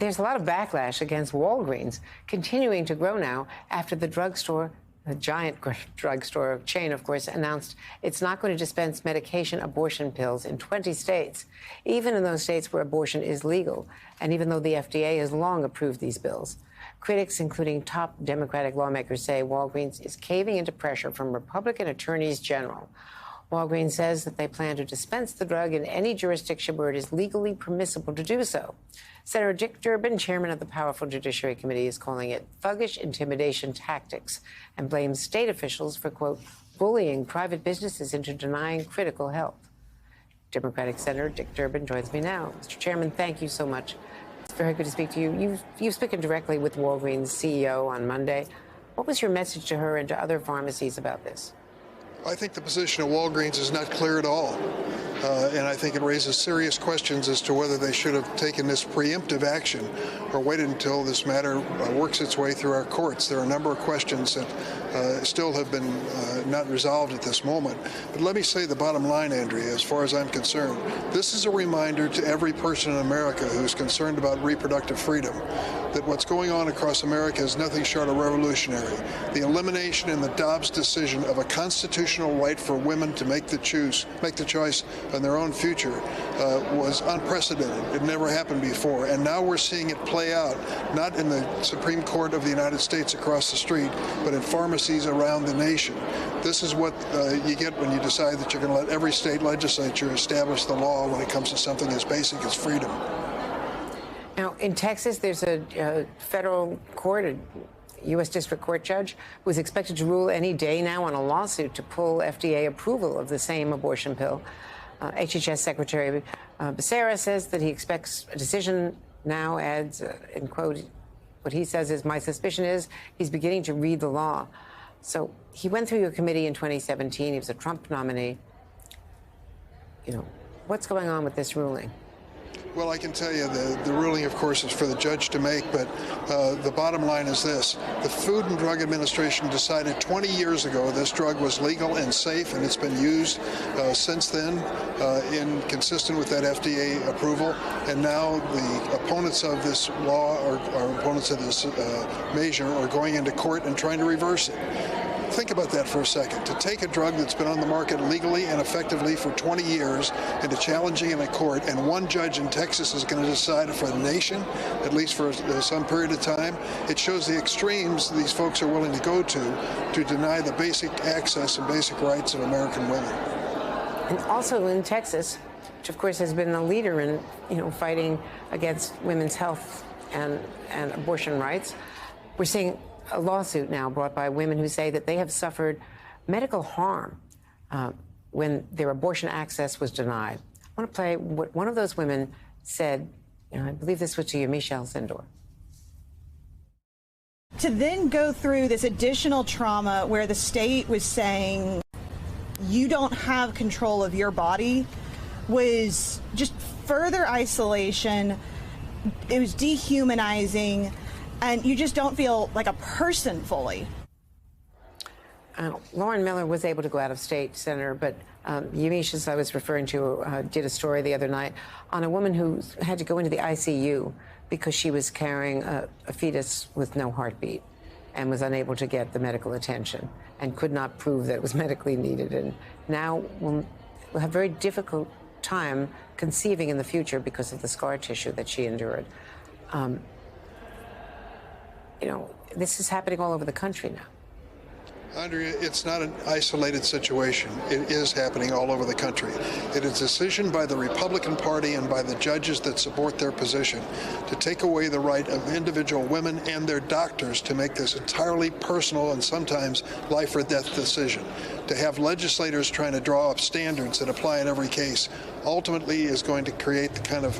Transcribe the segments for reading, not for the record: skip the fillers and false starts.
there's a lot of backlash against Walgreens continuing to grow now after the drugstore, the giant drugstore chain, of course, announced it's not going to dispense medication abortion pills in 20 states, even in those states where abortion is legal, and even though the FDA has long approved these bills. Critics, including top Democratic lawmakers, say Walgreens is caving into pressure from Republican attorneys general. Walgreens says that they plan to dispense the drug in any jurisdiction where it is legally permissible to do so. Senator Dick Durbin, chairman of the powerful Judiciary Committee, is calling it thuggish intimidation tactics and blames state officials for, quote, bullying private businesses into denying critical help. Democratic Senator Dick Durbin joins me now. Mr. Chairman, thank you so much. It's very good to speak to you. You've spoken directly with Walgreens CEO on Monday. What was your message to her and to other pharmacies about this? I think the position of Walgreens is not clear at all. And I think it raises serious questions as to whether they should have taken this preemptive action or waited until this matter works its way through our courts. There are a number of questions that still have been not resolved at this moment. But let me say the bottom line, Andrea, as far as I'm concerned. This is a reminder to every person in America who's concerned about reproductive freedom that what's going on across America is nothing short of revolutionary. The elimination in the Dobbs decision of a constitutional right for women to make the choice on their own future was unprecedented. It never happened before. And now we're seeing it play out, not in the Supreme Court of the United States across the street, but in pharmacies around the nation. This is what you get when you decide that you're going to let every state legislature establish the law when it comes to something as basic as freedom. Now, in Texas, there's a federal court, a U.S. District Court judge, who is expected to rule any day now on a lawsuit to pull FDA approval of the same abortion pill. HHS Secretary Becerra says that he expects a decision now, adds, in quote, what he says is, my suspicion is he's beginning to read the law. So he went through your committee in 2017. He was a Trump nominee. You know, what's going on with this ruling? Well, I can tell you the ruling, of course, is for the judge to make, but the bottom line is this. The Food and Drug Administration decided 20 years ago this drug was legal and safe, and it's been used since then consistent with that FDA approval. And now the opponents of this law or opponents of this measure are going into court and trying to reverse it. Think about that for a second. To take a drug that's been on the market legally and effectively for 20 years and to challenging in a court, and one judge in Texas is going to decide for the nation, at least for some period of time, it shows the extremes these folks are willing to go to deny the basic access and basic rights of American women. And also in Texas, which of course has been a leader in, fighting against women's health and abortion rights, we're seeing a lawsuit now brought by women who say that they have suffered medical harm when their abortion access was denied. I want to play what one of those women said. I believe this was to you, Michelle Sindor. To then go through this additional trauma where the state was saying you don't have control of your body was just further isolation. It was dehumanizing. And you just don't feel like a person fully. Lauren Miller was able to go out of state, Senator, but Yamiche, as I was referring to, did a story the other night on a woman who had to go into the ICU because she was carrying a fetus with no heartbeat and was unable to get the medical attention and could not prove that it was medically needed. And now we'll have a very difficult time conceiving in the future because of the scar tissue that she endured. This is happening all over the country now. Andrea, it's not an isolated situation. It is happening all over the country. It is a decision by the Republican Party and by the judges that support their position to take away the right of individual women and their doctors to make this entirely personal and sometimes life or death decision. To have legislators trying to draw up standards that apply in every case ultimately is going to create the kind of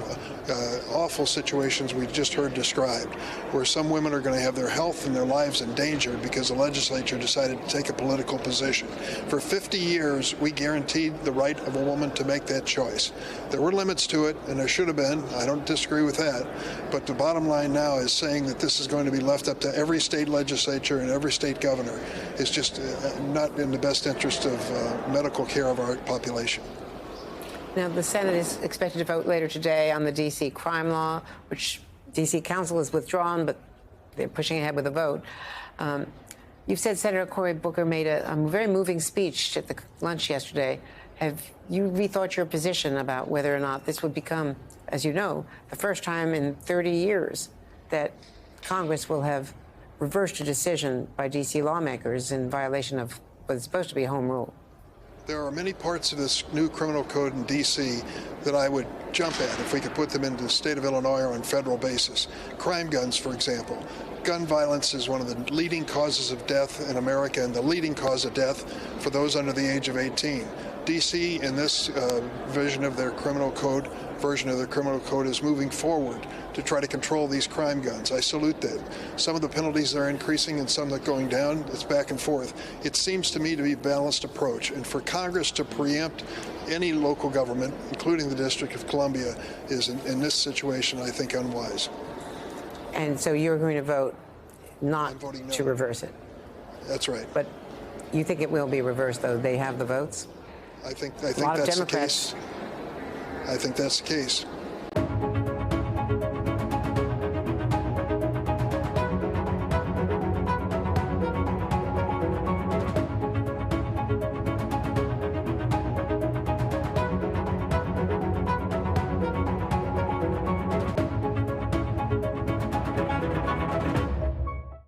awful situations we just heard described, where some women are going to have their health and their lives endangered because the legislature decided to take a political position. For 50 years, we guaranteed the right of a woman to make that choice. There were limits to it, and there should have been. I don't disagree with that. But the bottom line now is saying that this is going to be left up to every state legislature and every state governor is just not in the best interest of medical care of our population. Now, the Senate is expected to vote later today on the D.C. crime law, which D.C. Council is withdrawn, but they're pushing ahead with a vote. You've said Senator Cory Booker made a very moving speech at the lunch yesterday. Have you rethought your position about whether or not this would become, as you know, the first time in 30 years that Congress will have reversed a decision by D.C. lawmakers in violation of what's supposed to be home rule? There are many parts of this new criminal code in D.C. that I would jump at if we could put them into the state of Illinois or on federal basis. Crime guns, for example. Gun violence is one of the leading causes of death in America and the leading cause of death for those under the age of 18. D.C. in this version of their criminal code is moving forward to try to control these crime guns. I salute that. Some of the penalties are increasing and some are going down. It's back and forth. It seems to me to be a balanced approach. And for Congress to preempt any local government, including the District of Columbia, is in this situation, I think, unwise. And so you're going to vote not voting no. to reverse it? That's right. But you think it will be reversed, though? They have the votes? I think A lot of that's the Democrats. case. I think that's the case.